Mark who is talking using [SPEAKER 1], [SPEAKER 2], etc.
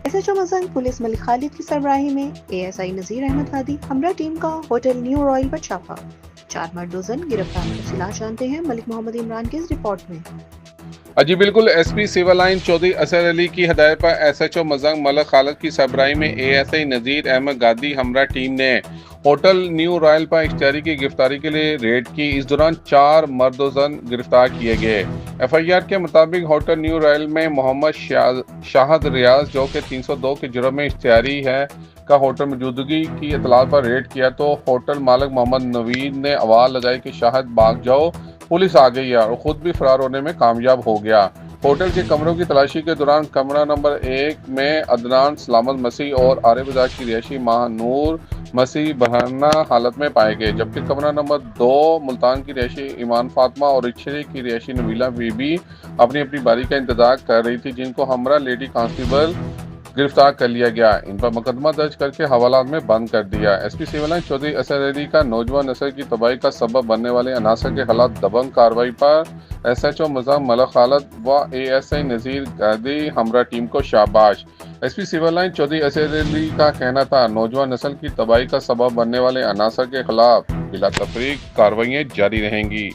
[SPEAKER 1] SHO Mozang police ملک خالد کی سربراہی میں ASI نذیر احمد غادی ہمراہ ٹیم کا ہوٹل نیو رائل پر چھاپا، 4 مرد و زن گرفتار۔ تفصیلات جانتے ہیں ملک محمد عمران کی اس رپورٹ میں۔
[SPEAKER 2] جی بالکل، SP civil line Chaudhry Azhar Ali کی ہدایت پر SHO مزنگ ملک خالد کی سربراہی میں ASI نذیر احمد غادی ہمراہ ٹیم نے ہوٹل نیو رائل پر اشتہاری کی گرفتاری کے لیے ریڈ کی۔ اس دوران 4 مرد و زن گرفتار کیے گئے۔ FIR کے مطابق ہوٹل نیو رائل میں محمد شاہد ریاض جو کہ 302 کے جرم میں اشتہاری ہے کا ہوٹل موجودگی کی اطلاعات پر ریڈ کیا تو ہوٹل مالک محمد نوید نے آواز لگائی کہ شاہد بھاگ جاؤ، پولیس آ گئی ہے، اور خود بھی فرار ہونے میں کامیاب ہو گیا۔ ہوٹل کے کمروں کی تلاشی کے دوران کمرہ نمبر 1 میں عدنان سلامت مسیح اور عارف بازار کی رہائشی ماہ نور مسیح برہنہ حالت میں پائے گئے، جبکہ کمرہ نمبر 2 ملتان کی رہائشی ایمان فاطمہ اور رچھڑے کی رہائشی نبیلہ بی بی اپنی باری کا انتظار کر رہی تھی، جن کو ہمراہ لیڈی کانسٹیبل گرفتار کر لیا گیا۔ ان پر مقدمہ درج کر کے حوالات میں بند کر دیا۔ SP civil line Chaudhry Azhar Ali کا نوجوان نسل کی تباہی کا سبب بننے والے عناصر کے خلاف دبنگ کارروائی پر SHO مزنگ ملک خالد و ASI نذیر غادی ہمراہ ٹیم کو شاباش۔ SP civil line Chaudhry Azhar Ali کا کہنا تھا، نوجوان نسل کی تباہی کا سبب بننے والے عناصر کے خلاف بلا تفریق کارروائیاں جاری رہیں گی۔